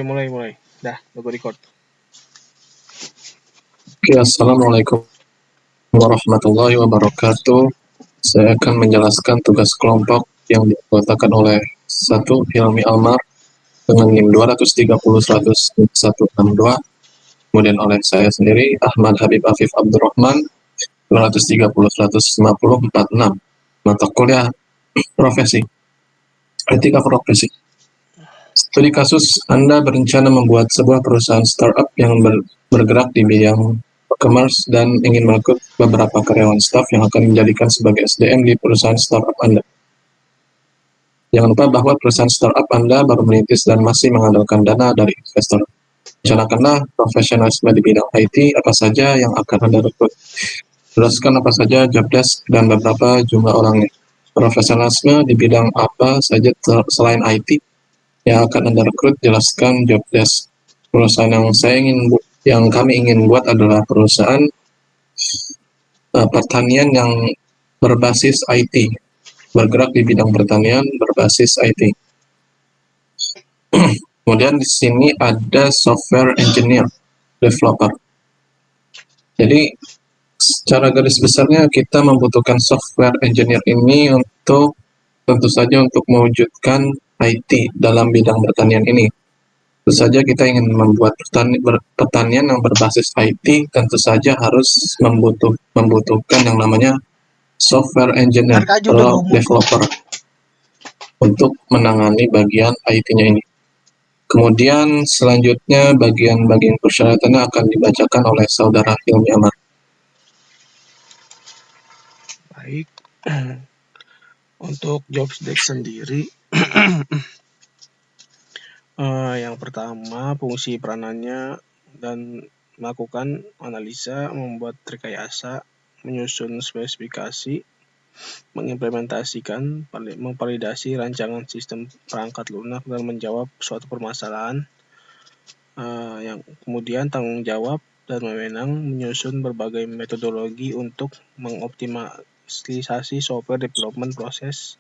Mulai. Dah, udah record. Oke, Assalamualaikum warahmatullahi wabarakatuh. Saya akan menjelaskan tugas kelompok yang dianggotaakan oleh satu Hilmi Almar dengan NIM 230-100-162, kemudian oleh saya sendiri Ahmad Habib Afif Abdurrahman 230-150-46, mata kuliah profesi, etika profesi. Studi kasus, Anda berencana membuat sebuah perusahaan startup yang bergerak di bidang e-commerce dan ingin merekrut beberapa karyawan staf yang akan dijadikan sebagai SDM di perusahaan startup Anda. Jangan lupa bahwa perusahaan startup Anda baru merintis dan masih mengandalkan dana dari investor. Rencanakanlah profesionalisme di bidang IT apa saja yang akan Anda rekrut. Jelaskan apa saja job desk dan beberapa jumlah orangnya. Profesionalisme di bidang apa saja selain IT yang akan Anda rekrut, jelaskan job desk. Perusahaan yang kami ingin buat adalah perusahaan pertanian yang berbasis IT, bergerak di bidang pertanian berbasis IT. Kemudian di sini ada software engineer, developer. Jadi secara garis besarnya kita membutuhkan software engineer ini untuk tentu saja untuk mewujudkan IT dalam bidang pertanian ini. Tentu saja kita ingin membuat pertanian yang berbasis IT, tentu saja harus membutuhkan yang namanya software engineer atau developer untuk menangani bagian IT-nya ini. Kemudian selanjutnya bagian-bagian persyaratannya akan dibacakan oleh saudara Hilmi Amar. Baik. Untuk job desk sendiri, yang pertama fungsi peranannya dan melakukan analisa, membuat rekayasa, menyusun spesifikasi, mengimplementasikan, memvalidasi rancangan sistem perangkat lunak dan menjawab suatu permasalahan. Yang kemudian tanggung jawab dan wewenang menyusun berbagai metodologi untuk mengoptimalisasi software development proses.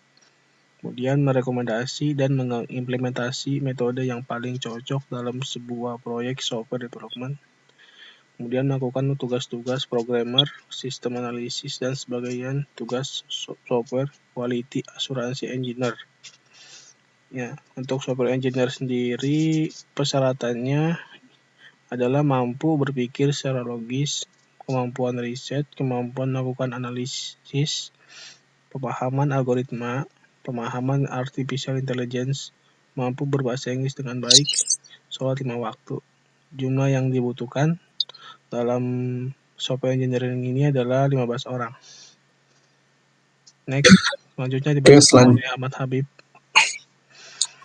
Kemudian merekomendasi dan mengimplementasi metode yang paling cocok dalam sebuah proyek software development. Kemudian melakukan tugas-tugas programmer, sistem analisis, dan sebagainya tugas software quality assurance engineer. Ya, untuk software engineer sendiri persyaratannya adalah mampu berpikir secara logis, kemampuan riset, kemampuan melakukan analisis, pemahaman algoritma, pemahaman artificial intelligence, mampu berbahasa Inggris dengan baik, sholat 5 waktu. Jumlah yang dibutuhkan dalam software engineering ini adalah 15 orang. Next, selanjutnya dibacakan oleh Ahmad Habib.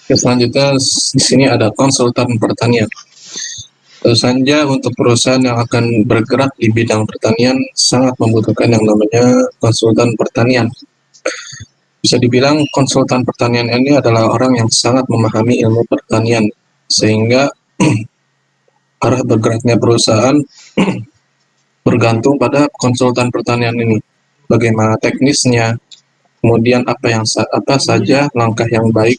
Selanjutnya di sini ada konsultan pertanian. Tentu saja untuk perusahaan yang akan bergerak di bidang pertanian sangat membutuhkan yang namanya konsultan pertanian. Bisa dibilang konsultan pertanian ini adalah orang yang sangat memahami ilmu pertanian, sehingga arah bergeraknya perusahaan bergantung pada konsultan pertanian ini. Bagaimana teknisnya, kemudian apa saja langkah yang baik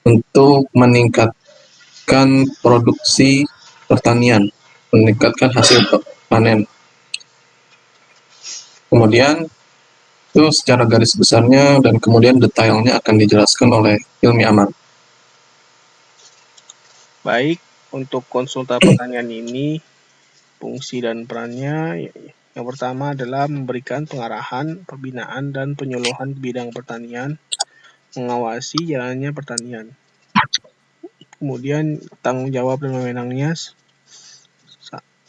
untuk meningkatkan produksi pertanian, meningkatkan hasil panen. Kemudian itu secara garis besarnya dan kemudian detailnya akan dijelaskan oleh Hilmi Amar. Baik, untuk konsultan pertanian ini fungsi dan perannya yang pertama adalah memberikan pengarahan, pembinaan, dan penyuluhan bidang pertanian, mengawasi jalannya pertanian. Kemudian tanggung jawab dan wewenangnya,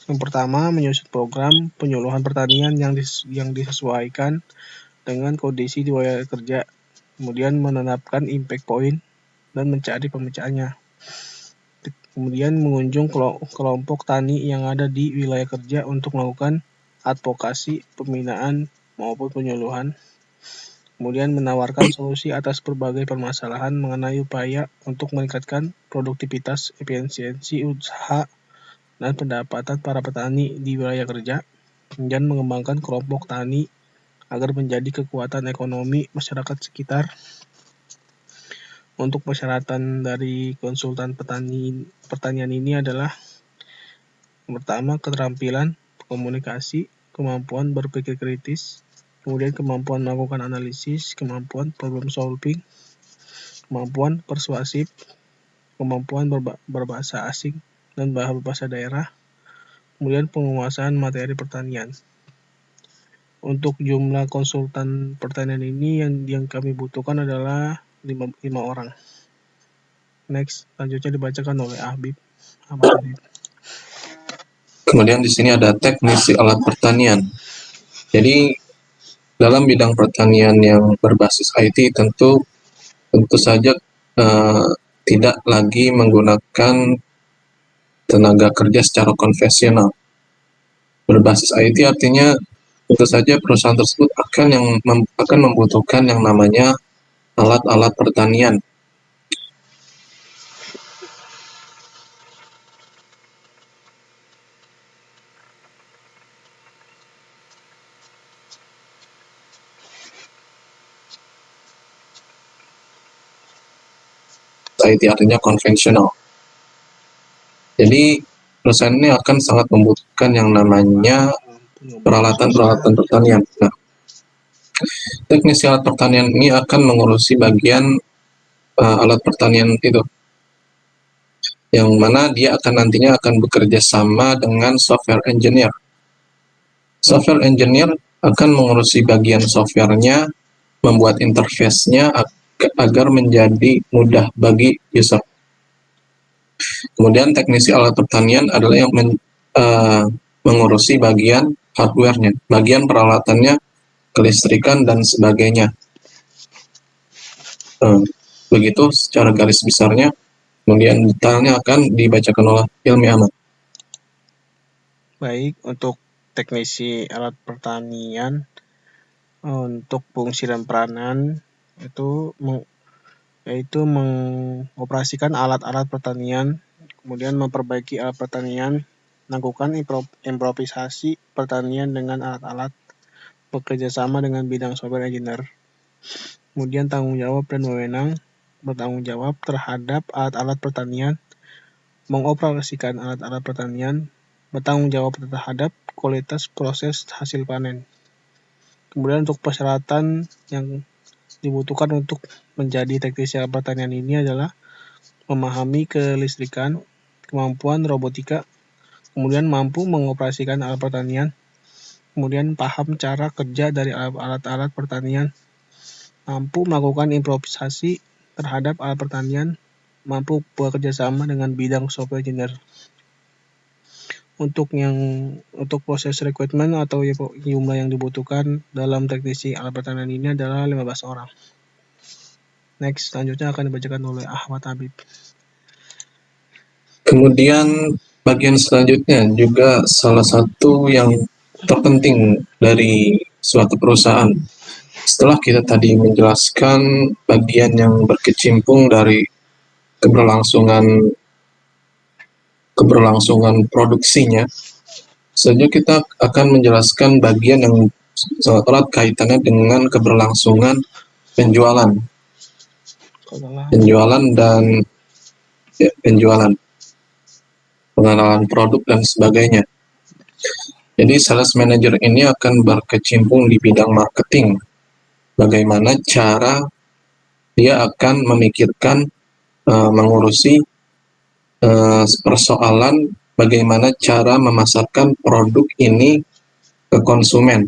yang pertama menyusun program penyuluhan pertanian yang disesuaikan dengan kondisi di wilayah kerja, kemudian menetapkan impact point dan mencari pemecahannya. Kemudian mengunjung kelompok tani yang ada di wilayah kerja untuk melakukan advokasi, pembinaan maupun penyuluhan. Kemudian menawarkan solusi atas berbagai permasalahan mengenai upaya untuk meningkatkan produktivitas, efisiensi usaha, dan pendapatan para petani di wilayah kerja, dan mengembangkan kelompok tani agar menjadi kekuatan ekonomi masyarakat sekitar. Untuk persyaratan dari konsultan pertanian ini adalah yang pertama keterampilan komunikasi, kemampuan berpikir kritis, kemudian kemampuan melakukan analisis, kemampuan problem solving, kemampuan persuasif, kemampuan berbahasa asing dan bahasa daerah, kemudian penguasaan materi pertanian. Untuk jumlah konsultan pertanian ini yang kami butuhkan adalah 5 orang. Next, selanjutnya dibacakan oleh Ahmad Habib. Kemudian di sini ada teknisi alat pertanian. Jadi dalam bidang pertanian yang berbasis IT tentu saja tidak lagi menggunakan tenaga kerja secara konvensional. Berbasis IT artinya tentu saja perusahaan tersebut akan membutuhkan yang namanya alat-alat pertanian. IT artinya konvensional. Jadi perusahaan ini akan sangat membutuhkan yang namanya peralatan-peralatan pertanian. Nah, teknisi alat pertanian ini akan mengurusi bagian alat pertanian itu, yang mana dia nantinya akan bekerja sama dengan software engineer. Software engineer akan mengurusi bagian softwarenya, membuat interface-nya agar menjadi mudah bagi user. Kemudian teknisi alat pertanian adalah yang mengurusi bagian hardware-nya, bagian peralatannya, kelistrikan dan sebagainya. Begitu secara garis besarnya. Kemudian detailnya akan dibacakan oleh Hilmi Ahmad. Baik, untuk teknisi alat pertanian, untuk fungsi dan peranan yaitu mengoperasikan alat-alat pertanian, kemudian memperbaiki alat pertanian, melakukan improvisasi pertanian dengan alat-alat, bekerja sama dengan bidang software engineer, kemudian tanggung jawab dan wewenang, bertanggung jawab terhadap alat-alat pertanian, mengoperasikan alat-alat pertanian, bertanggung jawab terhadap kualitas proses hasil panen. Kemudian untuk persyaratan yang dibutuhkan untuk menjadi teknisi alat pertanian ini adalah memahami kelistrikan, kemampuan robotika, kemudian mampu mengoperasikan alat pertanian, kemudian paham cara kerja dari alat-alat pertanian, mampu melakukan improvisasi terhadap alat pertanian, mampu bekerja sama dengan bidang software engineer. Untuk proses rekrutmen atau jumlah yang dibutuhkan dalam teknisi alat pertanian ini adalah 15 orang. Next, selanjutnya akan dibacakan oleh Ahmad Habib. Kemudian bagian selanjutnya juga salah satu yang terpenting dari suatu perusahaan. Setelah kita tadi menjelaskan bagian yang berkecimpung dari keberlangsungan produksinya, selanjutnya kita akan menjelaskan bagian yang sangat erat kaitannya dengan keberlangsungan penjualan dan penjualan, pengenalan produk dan sebagainya. Jadi sales manager ini akan berkecimpung di bidang marketing. Bagaimana cara dia akan memikirkan mengurusi persoalan bagaimana cara memasarkan produk ini ke konsumen.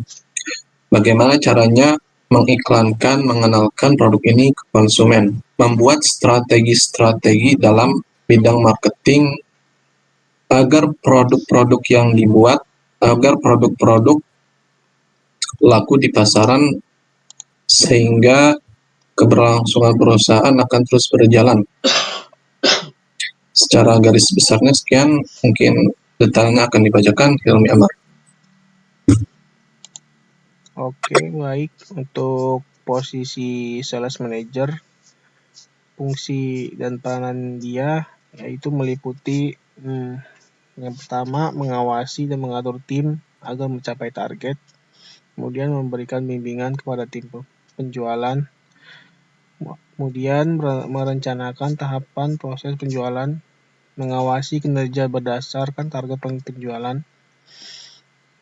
Bagaimana caranya mengiklankan, mengenalkan produk ini ke konsumen. Membuat strategi-strategi dalam bidang marketing agar produk-produk yang dibuat, agar produk-produk laku di pasaran sehingga keberlangsungan perusahaan akan terus berjalan. Secara garis besarnya sekian, mungkin detailnya akan dibacakan Hilmi Ahmad. Oke, baik. Untuk posisi sales manager, fungsi dan peranan dia yaitu meliputi yang pertama mengawasi dan mengatur tim agar mencapai target, kemudian memberikan bimbingan kepada tim penjualan, Kemudian merencanakan tahapan proses penjualan, mengawasi kinerja berdasarkan target penjualan,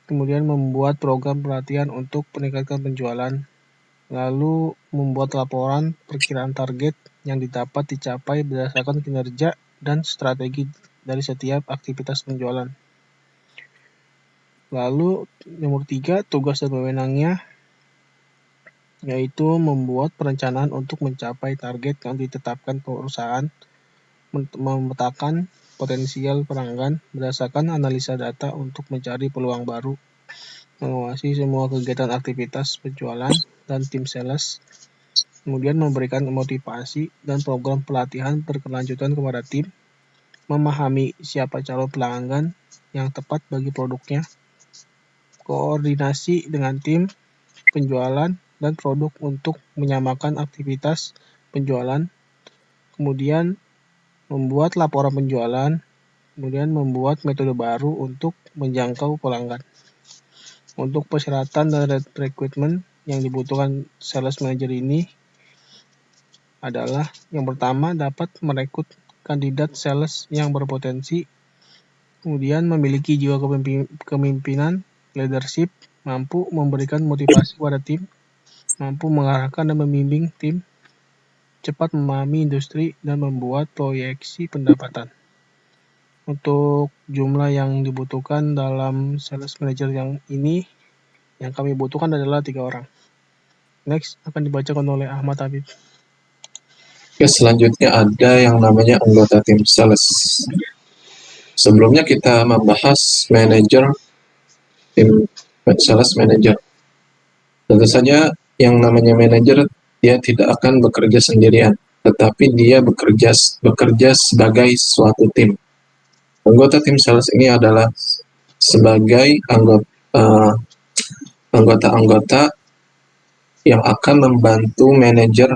kemudian membuat program pelatihan untuk meningkatkan penjualan, lalu membuat laporan perkiraan target yang dicapai berdasarkan kinerja dan strategi dari setiap aktivitas penjualan. Lalu nomor 3, tugas dan wewenangnya, yaitu membuat perencanaan untuk mencapai target yang ditetapkan perusahaan, memetakan potensial pelanggan berdasarkan analisa data untuk mencari peluang baru, mengawasi semua kegiatan aktivitas penjualan dan tim sales, kemudian memberikan motivasi dan program pelatihan berkelanjutan kepada tim, memahami siapa calon pelanggan yang tepat bagi produknya, koordinasi dengan tim penjualan dan produk untuk menyamakan aktivitas penjualan, kemudian membuat laporan penjualan, kemudian membuat metode baru untuk menjangkau pelanggan. Untuk persyaratan dan rekrutmen yang dibutuhkan sales manager ini adalah yang pertama, dapat merekrut kandidat sales yang berpotensi, kemudian memiliki jiwa kepemimpinan, leadership, mampu memberikan motivasi pada tim, mampu mengarahkan dan membimbing tim, cepat memahami industri, dan membuat proyeksi pendapatan. Untuk jumlah yang dibutuhkan dalam sales manager yang kami butuhkan adalah 3 orang. Next akan dibacakan oleh Ahmad Habib. Oke, selanjutnya ada yang namanya anggota tim sales. Sebelumnya kita membahas manajer, tim sales manager. Tentu saja yang namanya manajer, dia tidak akan bekerja sendirian, tetapi dia bekerja sebagai suatu tim. Anggota tim sales ini adalah sebagai anggota-anggota yang akan membantu manajer,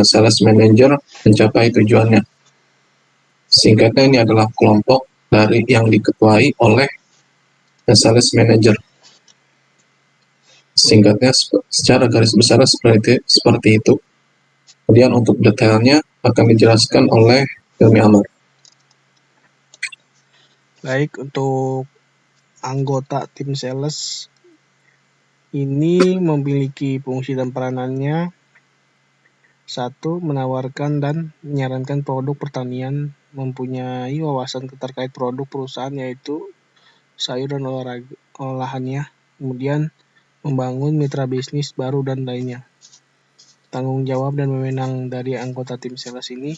sales manager mencapai tujuannya. Singkatnya ini adalah kelompok dari yang diketuai oleh sales manager. Singkatnya secara garis besar seperti itu. Kemudian untuk detailnya akan dijelaskan oleh Hilmi Amar. Baik, untuk anggota tim sales ini memiliki fungsi dan peranannya. 1. Menawarkan dan menyarankan produk pertanian, mempunyai wawasan terkait produk perusahaan yaitu sayur dan olahannya, kemudian membangun mitra bisnis baru dan lainnya. Tanggung jawab dan wewenang dari anggota tim sales ini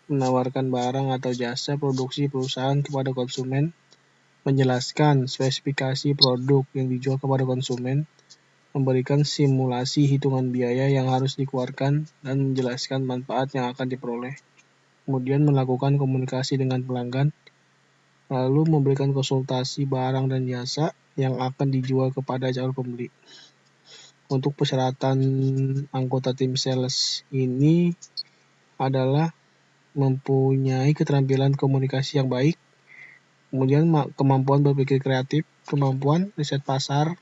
menawarkan barang atau jasa produksi perusahaan kepada konsumen, menjelaskan spesifikasi produk yang dijual kepada konsumen, memberikan simulasi hitungan biaya yang harus dikeluarkan, dan menjelaskan manfaat yang akan diperoleh. Kemudian melakukan komunikasi dengan pelanggan, lalu memberikan konsultasi barang dan jasa yang akan dijual kepada calon pembeli. Untuk persyaratan anggota tim sales ini adalah mempunyai keterampilan komunikasi yang baik, kemudian kemampuan berpikir kreatif, kemampuan riset pasar,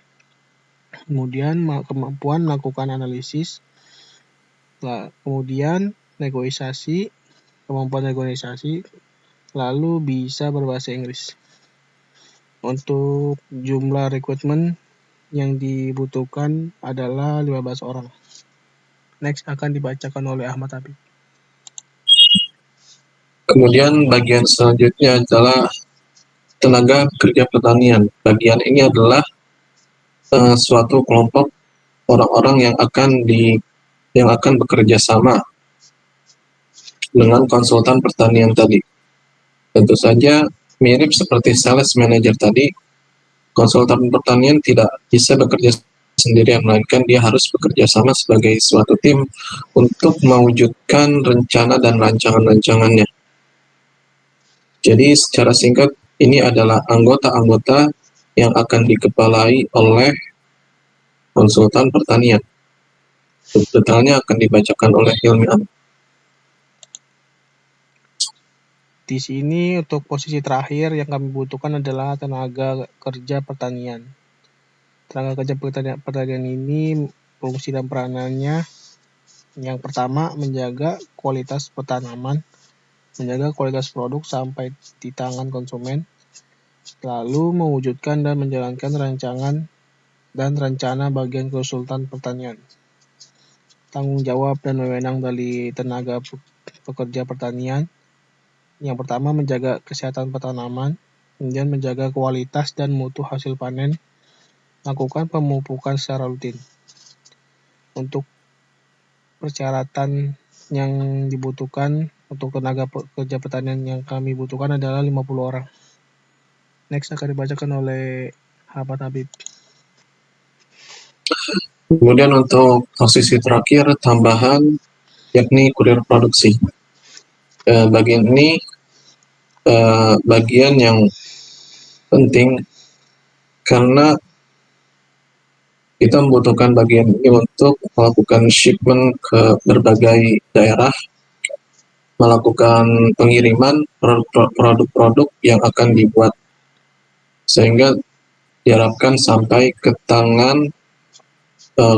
kemudian kemampuan melakukan analisis, kemudian kemampuan negosiasi, lalu bisa berbahasa Inggris. Untuk jumlah rekrutmen yang dibutuhkan adalah 15 orang. Next akan dibacakan oleh Ahmad Habib. Kemudian bagian selanjutnya adalah tenaga kerja pertanian. Bagian ini adalah suatu kelompok orang-orang yang akan bekerja sama dengan konsultan pertanian tadi. Tentu saja mirip seperti sales manager tadi, konsultan pertanian tidak bisa bekerja sendirian, melainkan dia harus bekerja sama sebagai suatu tim untuk mewujudkan rencana dan rancangan-rancangannya. Jadi secara singkat, ini adalah anggota-anggota yang akan dikepalai oleh konsultan pertanian. Detailnya akan dibacakan oleh Hilmi Amar. Di sini untuk posisi terakhir yang kami butuhkan adalah tenaga kerja pertanian. Tenaga kerja pertanian ini fungsi dan peranannya Yang pertama, menjaga kualitas tanaman, menjaga kualitas produk sampai di tangan konsumen, lalu mewujudkan dan menjalankan rancangan dan rencana bagian konsultan pertanian. Tanggung jawab dan wewenang dari tenaga pekerja pertanian. Yang pertama, menjaga kesehatan tanaman, kemudian menjaga kualitas dan mutu hasil panen, lakukan pemupukan secara rutin. Untuk persyaratan yang dibutuhkan untuk tenaga pekerja pertanian yang kami butuhkan adalah 50 orang. Next akan dibacakan oleh Ahmad Habib. Kemudian untuk posisi terakhir tambahan yakni kurir produksi. Bagian ini bagian yang penting karena kita membutuhkan bagian ini untuk melakukan shipment ke berbagai daerah, melakukan pengiriman produk-produk yang akan dibuat sehingga diharapkan sampai ke tangan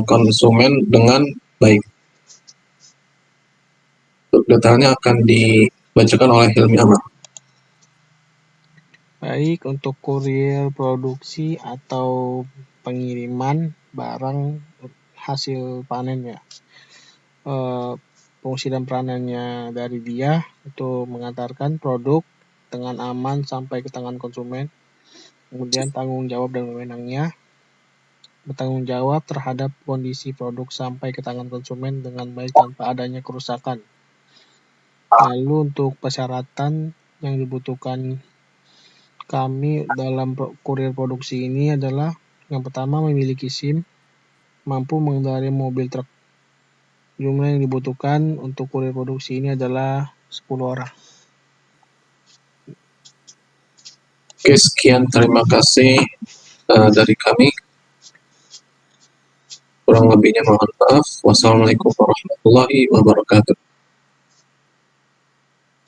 konsumen dengan baik. Untuk detailnya akan dibacakan oleh Hilmi Ahmad. Baik, untuk kurir produksi atau pengiriman barang hasil panen ya. Fungsi dan peranannya dari dia untuk mengantarkan produk dengan aman sampai ke tangan konsumen. Kemudian tanggung jawab dan wewenangnya, bertanggung jawab terhadap kondisi produk sampai ke tangan konsumen dengan baik tanpa adanya kerusakan. Lalu untuk persyaratan yang dibutuhkan kami dalam kurir produksi ini adalah yang pertama memiliki SIM, mampu mengendarai mobil truk. Jumlah yang dibutuhkan untuk kurir produksi ini adalah 10 orang. Oke, sekian, terima kasih dari kami. Kurang lebihnya mohon maaf. Wassalamualaikum warahmatullahi wabarakatuh.